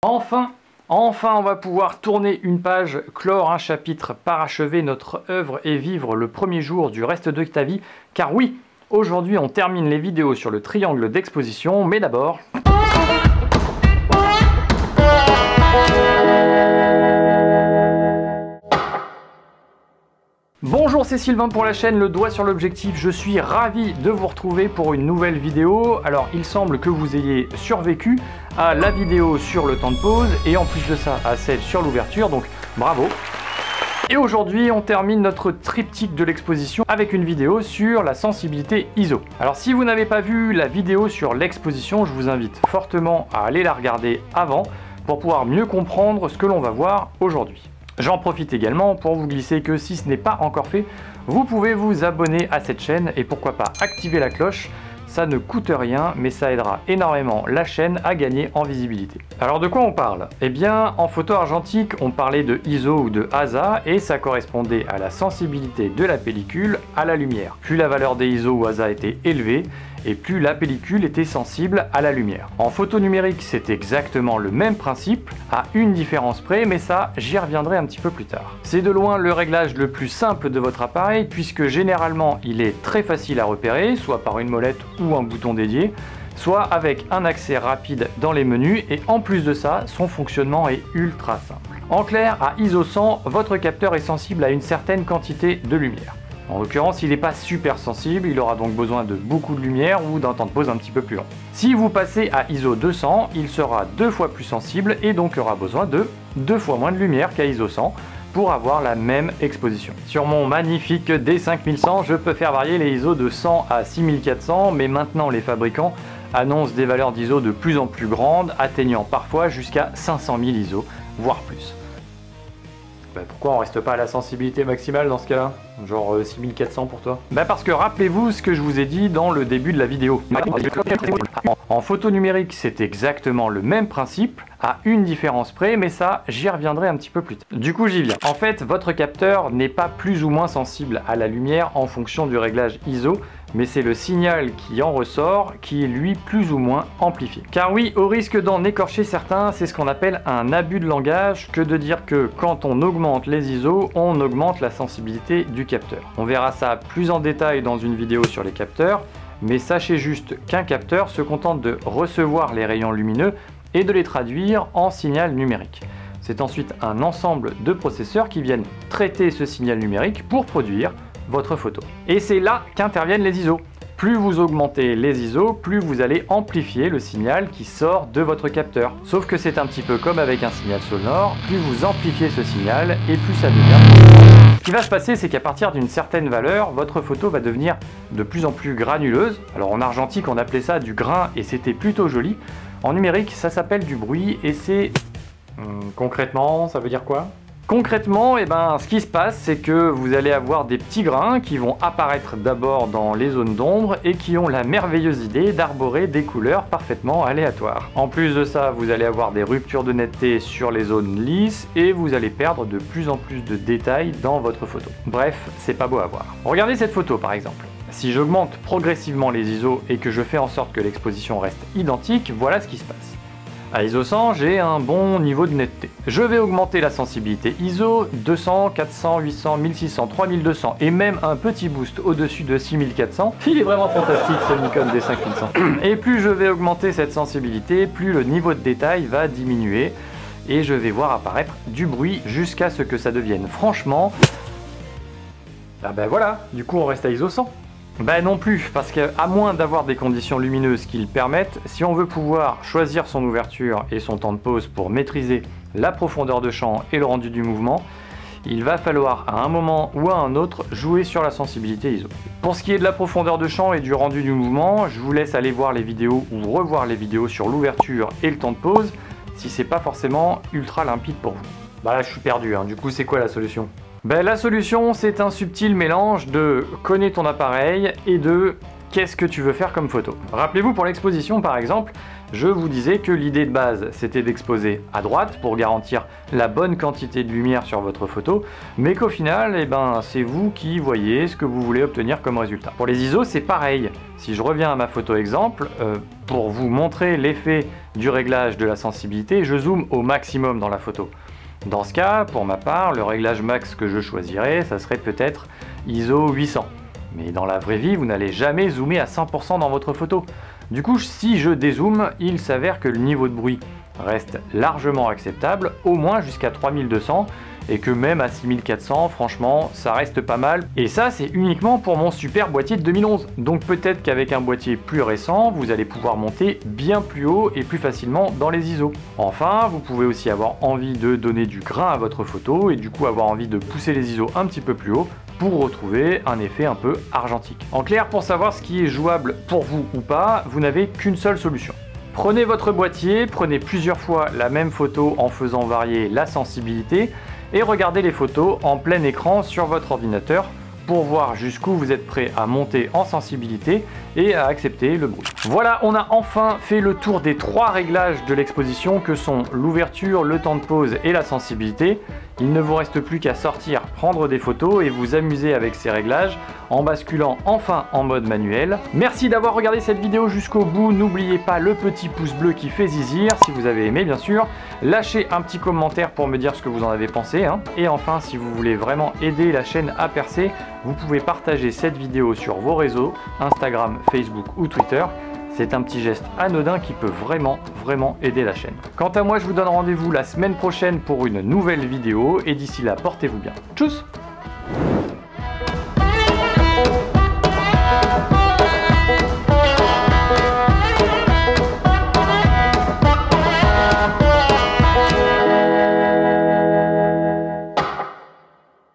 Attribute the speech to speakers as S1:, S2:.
S1: Enfin, on va pouvoir tourner une page, clore un chapitre, parachever notre œuvre et vivre le premier jour du reste de ta vie. Car oui, aujourd'hui on termine les vidéos sur le triangle d'exposition, mais d'abord... Bonjour, c'est Sylvain pour la chaîne Le Doigt sur l'Objectif. Je suis ravi de vous retrouver pour une nouvelle vidéo. Alors, il semble que vous ayez survécu à la vidéo sur le temps de pause et en plus de ça à celle sur l'ouverture, donc bravo. Et aujourd'hui, on termine notre triptyque de l'exposition avec une vidéo sur la sensibilité ISO. Alors, si vous n'avez pas vu la vidéo sur l'exposition, je vous invite fortement à aller la regarder avant pour pouvoir mieux comprendre ce que l'on va voir aujourd'hui. J'en profite également pour vous glisser que si ce n'est pas encore fait, vous pouvez vous abonner à cette chaîne et pourquoi pas activer la cloche. Ça ne coûte rien, mais ça aidera énormément la chaîne à gagner en visibilité. Alors de quoi on parle? Eh bien, en photo argentique, on parlait de ISO ou de ASA et ça correspondait à la sensibilité de la pellicule à la lumière. Plus la valeur des ISO ou ASA était élevée, et plus la pellicule était sensible à la lumière. En photo numérique, c'est exactement le même principe, à une différence près, mais ça, j'y reviendrai un petit peu plus tard. C'est de loin le réglage le plus simple de votre appareil, puisque généralement, il est très facile à repérer, soit par une molette ou un bouton dédié, soit avec un accès rapide dans les menus, et en plus de ça, son fonctionnement est ultra simple. En clair, à ISO 100, votre capteur est sensible à une certaine quantité de lumière. En l'occurrence, il n'est pas super sensible, il aura donc besoin de beaucoup de lumière ou d'un temps de pause un petit peu plus long. Si vous passez à ISO 200, il sera 2 fois plus sensible et donc aura besoin de 2 fois moins de lumière qu'à ISO 100 pour avoir la même exposition. Sur mon magnifique D5100, je peux faire varier les ISO de 100 à 6400, mais maintenant les fabricants annoncent des valeurs d'ISO de plus en plus grandes, atteignant parfois jusqu'à 500 000 ISO, voire plus. Pourquoi on reste pas à la sensibilité maximale dans ce cas-là? Genre 6400 pour toi? Parce que rappelez-vous ce que je vous ai dit dans le début de la vidéo. En photo numérique, c'est exactement le même principe, à une différence près, mais ça, j'y reviendrai un petit peu plus tard. Du coup, j'y viens. En fait, votre capteur n'est pas plus ou moins sensible à la lumière en fonction du réglage ISO, mais c'est le signal qui en ressort qui est lui plus ou moins amplifié. Car oui, au risque d'en écorcher certains, c'est ce qu'on appelle un abus de langage que de dire que quand on augmente les ISO, on augmente la sensibilité du capteur. On verra ça plus en détail dans une vidéo sur les capteurs, mais sachez juste qu'un capteur se contente de recevoir les rayons lumineux et de les traduire en signal numérique. C'est ensuite un ensemble de processeurs qui viennent traiter ce signal numérique pour produire votre photo. Et c'est là qu'interviennent les ISO. Plus vous augmentez les ISO, plus vous allez amplifier le signal qui sort de votre capteur. Sauf que c'est un petit peu comme avec un signal sonore, plus vous amplifiez ce signal et plus ça devient... Ce qui va se passer, c'est qu'à partir d'une certaine valeur, votre photo va devenir de plus en plus granuleuse. Alors en argentique, on appelait ça du grain et c'était plutôt joli. En numérique, ça s'appelle du bruit et c'est... concrètement, ça veut dire quoi? Concrètement, ce qui se passe, c'est que vous allez avoir des petits grains qui vont apparaître d'abord dans les zones d'ombre et qui ont la merveilleuse idée d'arborer des couleurs parfaitement aléatoires. En plus de ça, vous allez avoir des ruptures de netteté sur les zones lisses et vous allez perdre de plus en plus de détails dans votre photo. Bref, c'est pas beau à voir. Regardez cette photo par exemple. Si j'augmente progressivement les ISO et que je fais en sorte que l'exposition reste identique, voilà ce qui se passe. À ISO 100, j'ai un bon niveau de netteté. Je vais augmenter la sensibilité ISO, 200, 400, 800, 1600, 3200 et même un petit boost au-dessus de 6400. Il est vraiment fantastique ce Nikon D5100. Et plus je vais augmenter cette sensibilité, plus le niveau de détail va diminuer et je vais voir apparaître du bruit jusqu'à ce que ça devienne franchement... voilà, du coup on reste à ISO 100. Non plus, parce qu'à moins d'avoir des conditions lumineuses qui le permettent, si on veut pouvoir choisir son ouverture et son temps de pause pour maîtriser la profondeur de champ et le rendu du mouvement, il va falloir à un moment ou à un autre jouer sur la sensibilité ISO. Pour ce qui est de la profondeur de champ et du rendu du mouvement, je vous laisse aller voir les vidéos ou revoir les vidéos sur l'ouverture et le temps de pause si c'est pas forcément ultra limpide pour vous. Là je suis perdu, du coup c'est quoi la solution? La solution, c'est un subtil mélange de connais ton appareil et de qu'est-ce que tu veux faire comme photo. Rappelez-vous pour l'exposition par exemple, Je vous disais que l'idée de base c'était d'exposer à droite pour garantir la bonne quantité de lumière sur votre photo, mais qu'au final c'est vous qui voyez ce que vous voulez obtenir comme résultat. Pour les ISO c'est pareil, si je reviens à ma photo exemple, pour vous montrer l'effet du réglage de la sensibilité, je zoome au maximum dans la photo. Dans ce cas, pour ma part, le réglage max que je choisirais, ça serait peut-être ISO 800. Mais dans la vraie vie, vous n'allez jamais zoomer à 100% dans votre photo. Du coup, si je dézoome, il s'avère que le niveau de bruit reste largement acceptable, au moins jusqu'à 3200, et que même à 6400, franchement, ça reste pas mal. Et ça, c'est uniquement pour mon super boîtier de 2011. Donc peut-être qu'avec un boîtier plus récent, vous allez pouvoir monter bien plus haut et plus facilement dans les ISO. Enfin, vous pouvez aussi avoir envie de donner du grain à votre photo, et du coup avoir envie de pousser les ISO un petit peu plus haut, pour retrouver un effet un peu argentique. En clair, pour savoir ce qui est jouable pour vous ou pas, vous n'avez qu'une seule solution. Prenez votre boîtier, prenez plusieurs fois la même photo en faisant varier la sensibilité et regardez les photos en plein écran sur votre ordinateur pour voir jusqu'où vous êtes prêt à monter en sensibilité et à accepter le bruit. Voilà, on a enfin fait le tour des 3 réglages de l'exposition que sont l'ouverture, le temps de pause et la sensibilité. Il ne vous reste plus qu'à sortir, prendre des photos et vous amuser avec ces réglages en basculant enfin en mode manuel. Merci d'avoir regardé cette vidéo jusqu'au bout. N'oubliez pas le petit pouce bleu qui fait zizir si vous avez aimé bien sûr. Lâchez un petit commentaire pour me dire ce que vous en avez pensé. Et enfin, si vous voulez vraiment aider la chaîne à percer, vous pouvez partager cette vidéo sur vos réseaux, Instagram, Facebook ou Twitter. C'est un petit geste anodin qui peut vraiment aider la chaîne. Quant à moi, je vous donne rendez-vous la semaine prochaine pour une nouvelle vidéo et d'ici là, portez-vous bien. Tchuss!